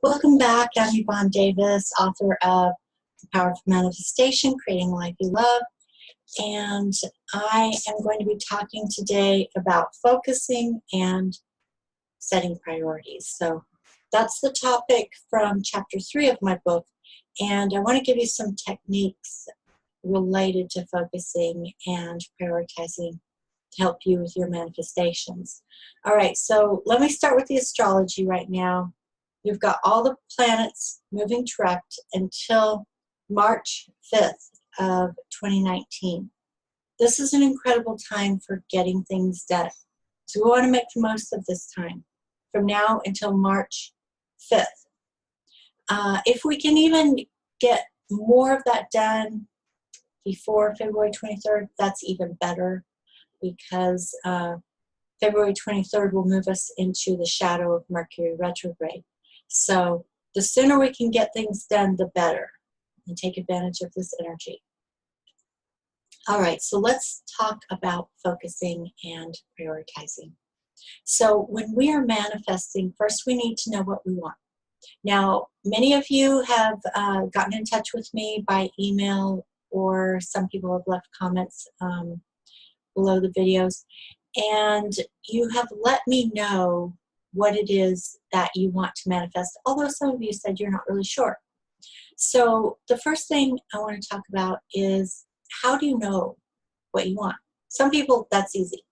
Welcome back. I'm Yvonne Davis, author of The Power of Manifestation, Creating a Life You Love. And I am going to be talking today about focusing and setting priorities. So that's the topic from chapter 3 of my book. And I want to give you some techniques related to focusing and prioritizing to help you with your manifestations. All right, so let me start with the astrology right now. You've got all the planets moving direct until March 5th of 2019. This is an incredible time for getting things done. So we want to make the most of this time from now until March 5th. If we can even get more of that done before February 23rd, that's even better, because February 23rd will move us into the shadow of Mercury retrograde. So the sooner we can get things done, the better, and take advantage of this energy. All right, so let's talk about focusing and prioritizing. So when we are manifesting, first we need to know what we want. Now, many of you have gotten in touch with me by email, or some people have left comments below the videos, and you have let me know what it is that you want to manifest, although some of you said you're not really sure. So the first thing I want to talk about is, how do you know what you want? Some people, that's easy.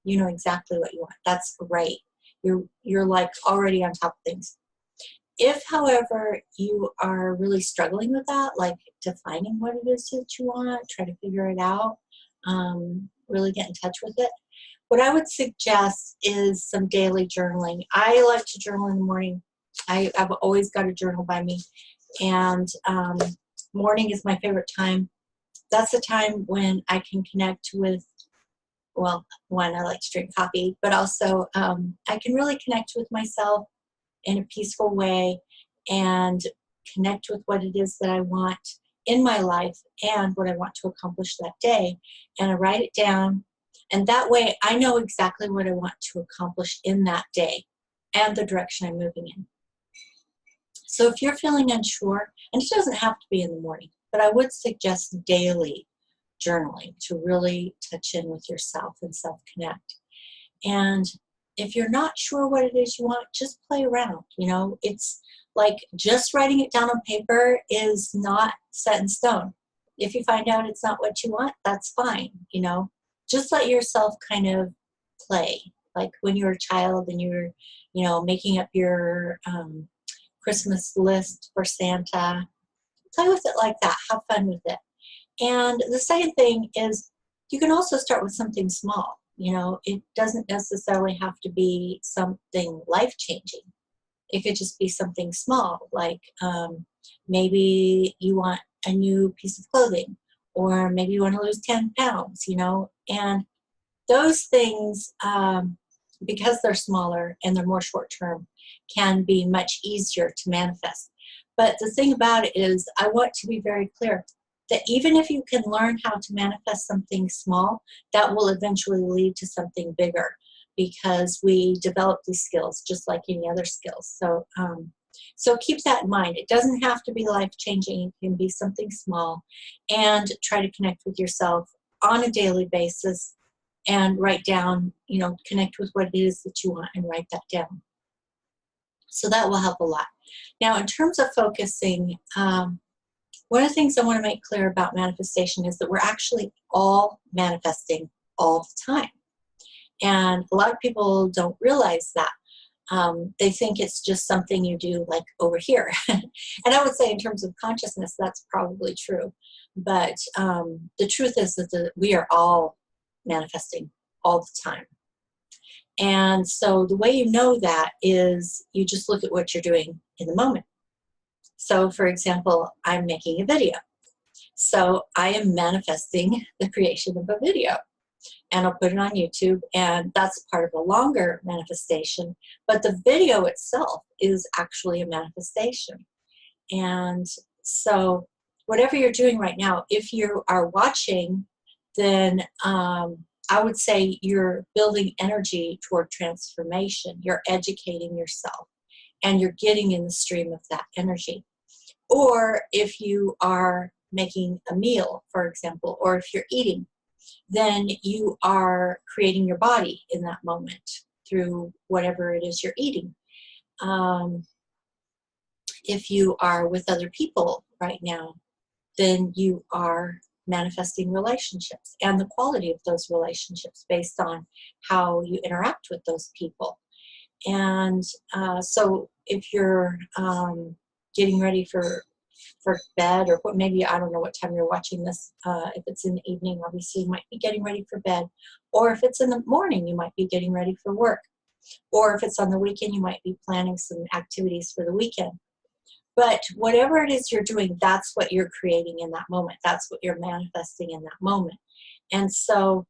You know exactly what you want. That's great. You're like already on top of things. If, however, you are really struggling with that, like defining what it is that you want, try to figure it out, really get in touch with it, what I would suggest is some daily journaling. I like to journal in the morning. I've always got a journal by me, and morning is my favorite time. That's the time when I can connect with, well, one, I like to drink coffee, but also I can really connect with myself in a peaceful way and connect with what it is that I want in my life and what I want to accomplish that day. And I write it down. And that way I know exactly what I want to accomplish in that day and the direction I'm moving in. So if you're feeling unsure, and it doesn't have to be in the morning, but I would suggest daily journaling to really touch in with yourself and self-connect. And if you're not sure what it is you want, just play around. You know, it's like just writing it down on paper is not set in stone. If you find out it's not what you want, that's fine, you know. Just let yourself kind of play, like when you were a child and you were, you know, making up your Christmas list for Santa. Play with it like that. Have fun with it. And the second thing is, you can also start with something small. You know, it doesn't necessarily have to be something life-changing. It could just be something small, like maybe you want a new piece of clothing, or maybe you want to lose 10 pounds, you know. And those things, because they're smaller and they're more short-term, can be much easier to manifest. But the thing about it is, I want to be very clear that even if you can learn how to manifest something small, that will eventually lead to something bigger, because we develop these skills just like any other skills. So, so keep that in mind. It doesn't have to be life-changing. It can be something small, and try to connect with yourself on a daily basis and write down, you know, connect with what it is that you want and write that down. So that will help a lot. Now, in terms of focusing, one of the things I want to make clear about manifestation is that we're actually all manifesting all the time. And a lot of people don't realize that. They think it's just something you do like over here. And I would say in terms of consciousness, that's probably true. But the truth is that we are all manifesting all the time. And so the way you know that is you just look at what you're doing in the moment. So for example, I'm making a video. So I am manifesting the creation of a video, and I'll put it on YouTube, and that's part of a longer manifestation. But the video itself is actually a manifestation. And so whatever you're doing right now, if you are watching, then I would say you're building energy toward transformation. You're educating yourself. and you're getting in the stream of that energy. Or if you are making a meal, for example, or if you're eating, then you are creating your body in that moment through whatever it is you're eating. If you are with other people right now, then you are manifesting relationships and the quality of those relationships based on how you interact with those people. And so if you're getting ready for bed, or what, maybe, I don't know what time you're watching this, if it's in the evening, obviously you might be getting ready for bed, or if it's in the morning, you might be getting ready for work, or if it's on the weekend, you might be planning some activities for the weekend. But whatever it is you're doing, that's what you're creating in that moment. That's what you're manifesting in that moment. And so,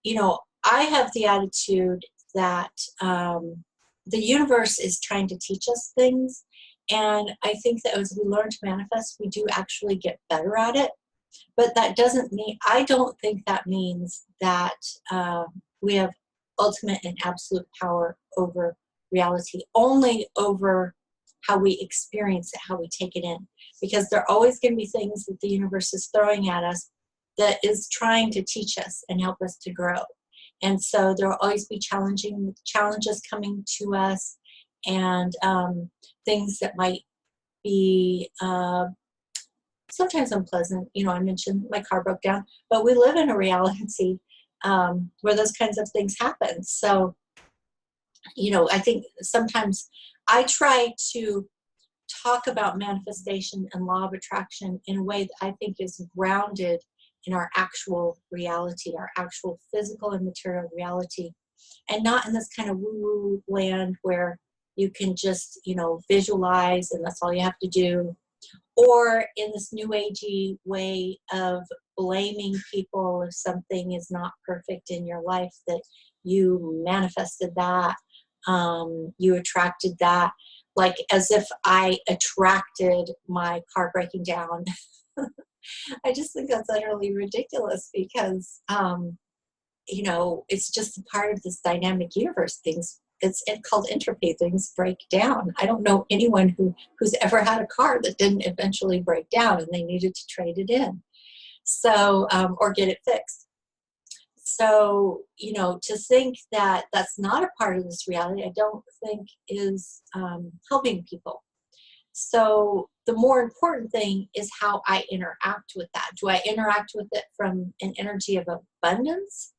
you know, I have the attitude that the universe is trying to teach us things. And I think that as we learn to manifest, we do actually get better at it. But that doesn't mean, I don't think that means that we have ultimate and absolute power over reality, only over how we experience it, how we take it in. Because there are always going to be things that the universe is throwing at us that is trying to teach us and help us to grow. And so there will always be challenges coming to us, and things that might be sometimes unpleasant. You know, I mentioned my car broke down, but we live in a reality where those kinds of things happen. So, you know, I think sometimes I try to talk about manifestation and law of attraction in a way that I think is grounded in our actual reality, our actual physical and material reality, and not in this kind of woo-woo land where you can just, you know, visualize and that's all you have to do, or in this new agey way of blaming people if something is not perfect in your life, that you manifested that, you attracted that, like as if I attracted my car breaking down. I just think that's utterly ridiculous because, you know, it's just a part of this dynamic universe. It's called entropy. Things break down. I don't know anyone who's ever had a car that didn't eventually break down and they needed to trade it in. So, or get it fixed. So, you know, to think that that's not a part of this reality, I don't think is helping people. So the more important thing is how I interact with that. Do I interact with it from an energy of abundance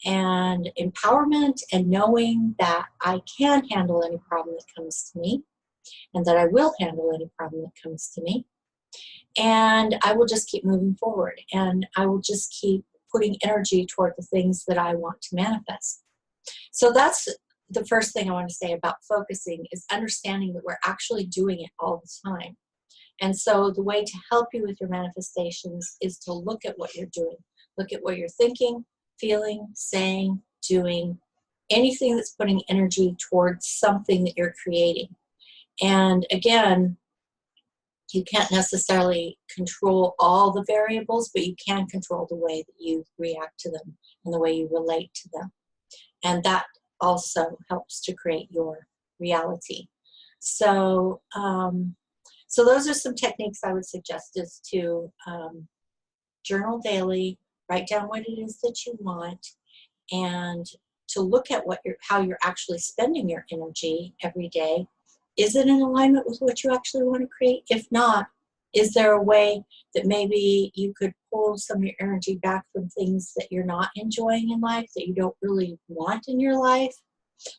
and empowerment and knowing that I can handle any problem that comes to me and that I will handle any problem that comes to me? And I will just keep moving forward and I will just keep putting energy toward the things that I want to manifest. So that's the first thing I want to say about focusing, is understanding that we're actually doing it all the time. And so the way to help you with your manifestations is to look at what you're doing. Look at what you're thinking, feeling, saying, doing, anything that's putting energy towards something that you're creating. And again, you can't necessarily control all the variables, but you can control the way that you react to them and the way you relate to them. And that also helps to create your reality. So, so those are some techniques I would suggest, is to journal daily, write down what it is that you want, and to look at how you're actually spending your energy every day. Is it in alignment with what you actually want to create? If not, is there a way that maybe you could pull some of your energy back from things that you're not enjoying in life, that you don't really want in your life,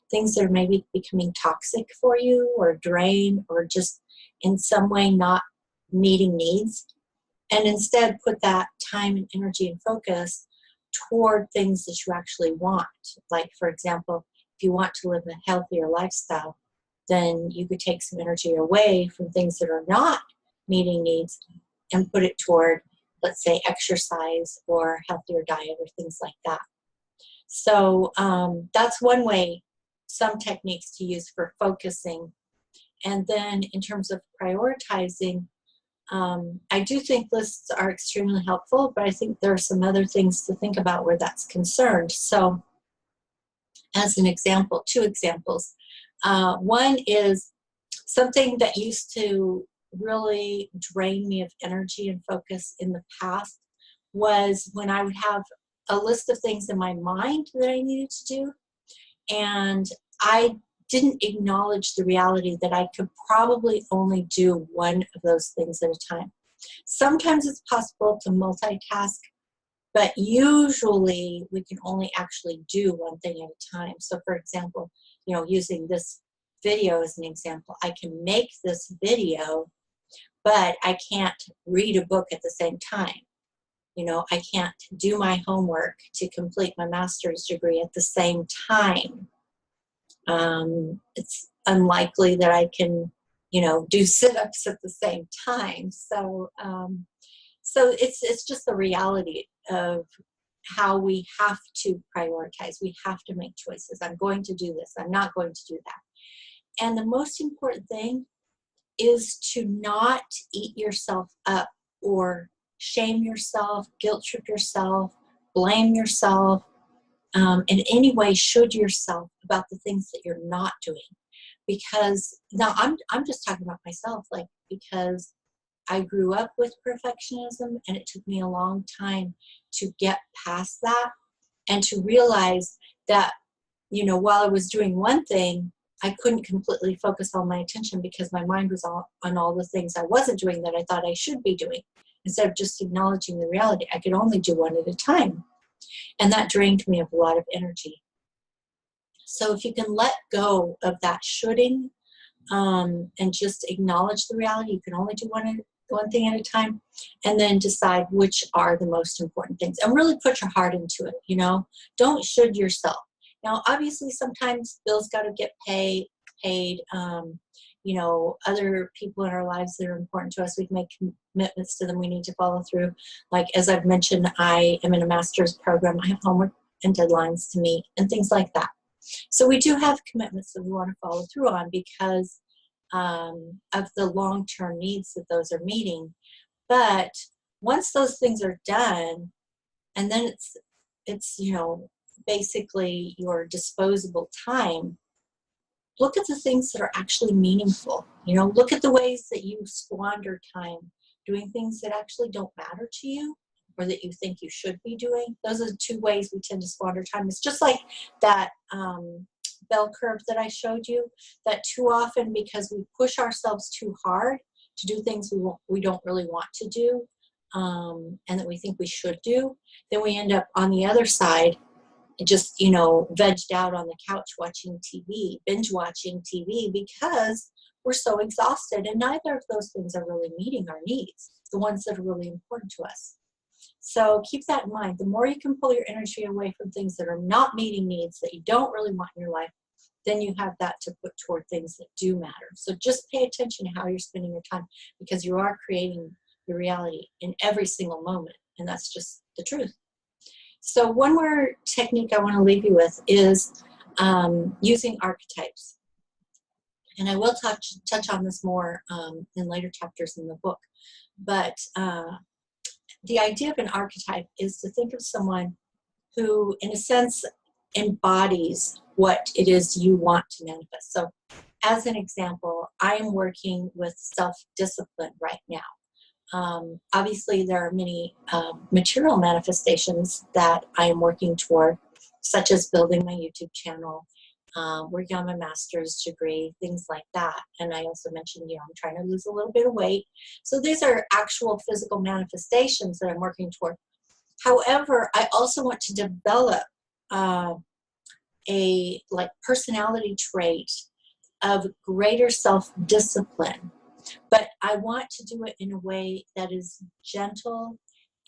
things that are maybe becoming toxic for you or drain or just in some way not meeting needs, and instead put that time and energy and focus toward things that you actually want. Like, for example, if you want to live a healthier lifestyle, then you could take some energy away from things that are not meeting needs and put it toward, let's say, exercise or healthier diet or things like that. So that's one way, some techniques to use for focusing. And then in terms of prioritizing, I do think lists are extremely helpful, but I think there are some other things to think about where that's concerned. So as an example, two examples. One is Something that used to really drain me of energy and focus in the past was when I would have a list of things in my mind that I needed to do, and I didn't acknowledge the reality that I could probably only do one of those things at a time. Sometimes it's possible to multitask, but usually we can only actually do one thing at a time. So for example, using this video as an example, I can make this video, but I can't read a book at the same time. I can't do my homework to complete my master's degree at the same time. It's unlikely that I can, do sit-ups at the same time. So it's just the reality of how we have to prioritize. We have to make choices. I'm going to do this. I'm not going to do that. And the most important thing is to not eat yourself up or shame yourself, guilt trip yourself, blame yourself, in any way should yourself about the things that you're not doing. Because now I'm just talking about myself, because I grew up with perfectionism, and it took me a long time to get past that and to realize that, while I was doing one thing, I couldn't completely focus all my attention because my mind was on all the things I wasn't doing that I thought I should be doing. Instead of just acknowledging the reality, I could only do one at a time. And that drained me of a lot of energy. So if you can let go of that shoulding, and just acknowledge the reality, you can only do one thing at a time, and then decide which are the most important things. And really put your heart into it, Don't should yourself. Now, obviously, sometimes bills got to get paid. Other people in our lives that are important to us, we've made commitments to them, we need to follow through. Like, as I've mentioned, I am in a master's program. I have homework and deadlines to meet and things like that. So we do have commitments that we want to follow through on because of the long-term needs that those are meeting. But once those things are done, and then it's basically your disposable time, look at the things that are actually meaningful. Look at the ways that you squander time doing things that actually don't matter to you or that you think you should be doing. Those are the two ways we tend to squander time. It's just like that bell curve that I showed you, that too often, because we push ourselves too hard to do things we don't really want to do, and that we think we should do, then we end up on the other side, just, vegged out on the couch watching TV, binge watching TV, because we're so exhausted, and neither of those things are really meeting our needs, the ones that are really important to us. So keep that in mind. The more you can pull your energy away from things that are not meeting needs, that you don't really want in your life, then you have that to put toward things that do matter. So just pay attention to how you're spending your time, because you are creating your reality in every single moment, and that's just the truth. So one more technique I want to leave you with is using archetypes. And I will touch on this more in later chapters in the book. But the idea of an archetype is to think of someone who, in a sense, embodies what it is you want to manifest. So as an example, I am working with self-discipline right now. Obviously, there are many material manifestations that I am working toward, such as building my YouTube channel, working on my master's degree, things like that. And I also mentioned, I'm trying to lose a little bit of weight. So these are actual physical manifestations that I'm working toward. However, I also want to develop a personality trait of greater self-discipline. But I want to do it in a way that is gentle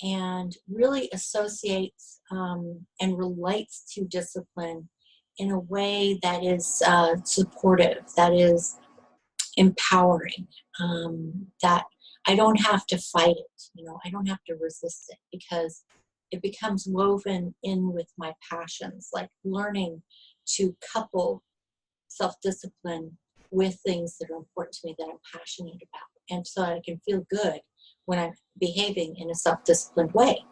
and really associates and relates to discipline in a way that is supportive, that is empowering, that I don't have to fight it, I don't have to resist it, because it becomes woven in with my passions, like learning to couple self-discipline with things that are important to me, that I'm passionate about. And so I can feel good when I'm behaving in a self-disciplined way.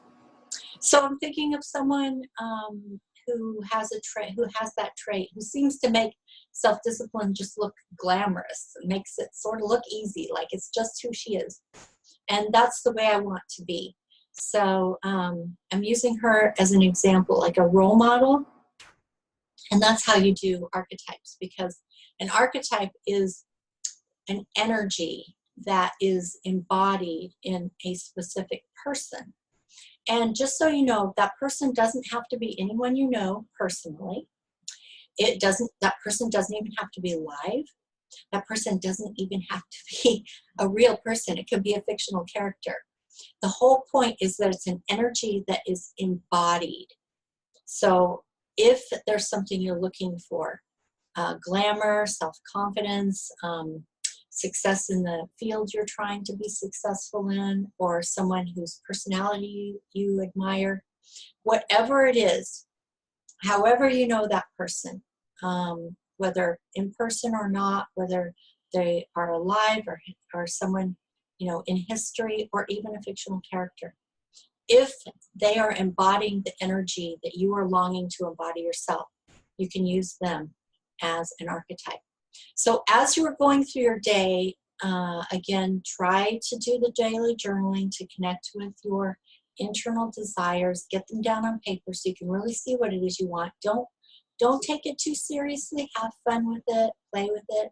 So I'm thinking of someone who has a trait, who has that trait, who seems to make self-discipline just look glamorous, makes it sort of look easy, like it's just who she is. And that's the way I want to be. So I'm using her as an example, like a role model. And that's how you do archetypes, because an archetype is an energy that is embodied in a specific person. And just so you know, that person doesn't have to be anyone you know personally. That person doesn't even have to be alive. That person doesn't even have to be a real person. It could be a fictional character. The whole point is that it's an energy that is embodied. So if there's something you're looking for, glamour, self-confidence, success in the field you're trying to be successful in, or someone whose personality you admire, whatever it is, however you know that person, whether in person or not, whether they are alive or someone, you know, in history, or even a fictional character, if they are embodying the energy that you are longing to embody yourself, you can use them as an archetype. So as you are going through your day, again, try to do the daily journaling to connect with your internal desires. Get them down on paper so you can really see what it is you want. Don't take it too seriously. Have fun with it. Play with it.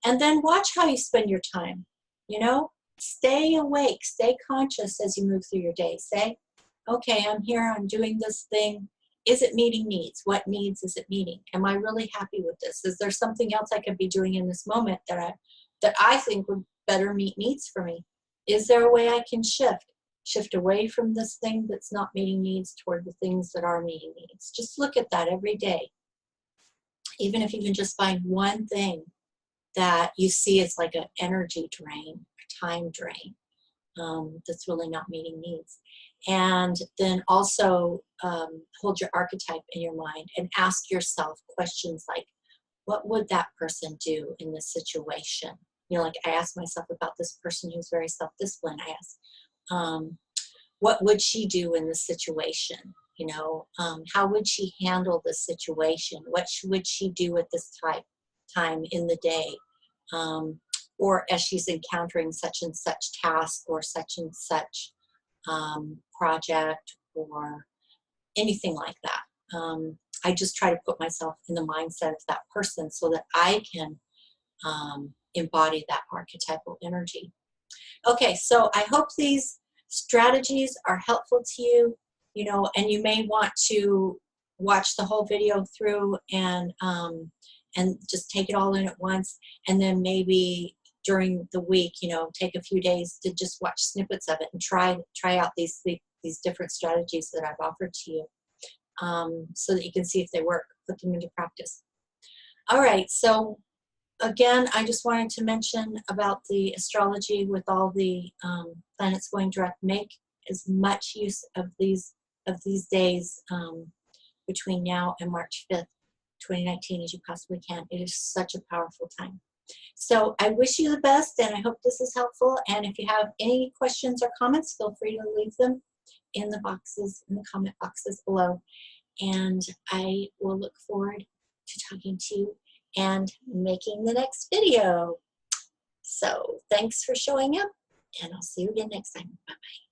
And then watch how you spend your time. You know, stay awake. Stay conscious as you move through your day. Say, okay, I'm here. I'm doing this thing. Is it meeting needs? What needs is it meeting? Am I really happy with this? Is there something else I could be doing in this moment that I think would better meet needs for me? Is there a way I can shift away from this thing that's not meeting needs toward the things that are meeting needs? Just look at that every day. Even if you can just find one thing that you see as like an energy drain, a time drain, that's really not meeting needs. And then also hold your archetype in your mind and ask yourself questions like, what would that person do in this situation? You know, like I asked myself about this person who's very self-disciplined. I asked, what would she do in this situation? You know, how would she handle this situation? What would she do at this time in the day? Or as she's encountering such and such task or such and such project or anything like that. I just try to put myself in the mindset of that person so that I can embody that archetypal energy. Okay, so I hope these strategies are helpful to you, you know, and you may want to watch the whole video through and just take it all in at once, and then maybe during the week, you know, take a few days to just watch snippets of it and try out these different strategies that I've offered to you, so that you can see if they work, put them into practice. All right, so again, I just wanted to mention about the astrology with all the planets going direct. Make as much use of these days between now and March 5th, 2019 as you possibly can. It is such a powerful time. So I wish you the best, and I hope this is helpful. And if you have any questions or comments, feel free to leave them in the comment boxes below. And I will look forward to talking to you and making the next video. So thanks for showing up, and I'll see you again next time. Bye-bye.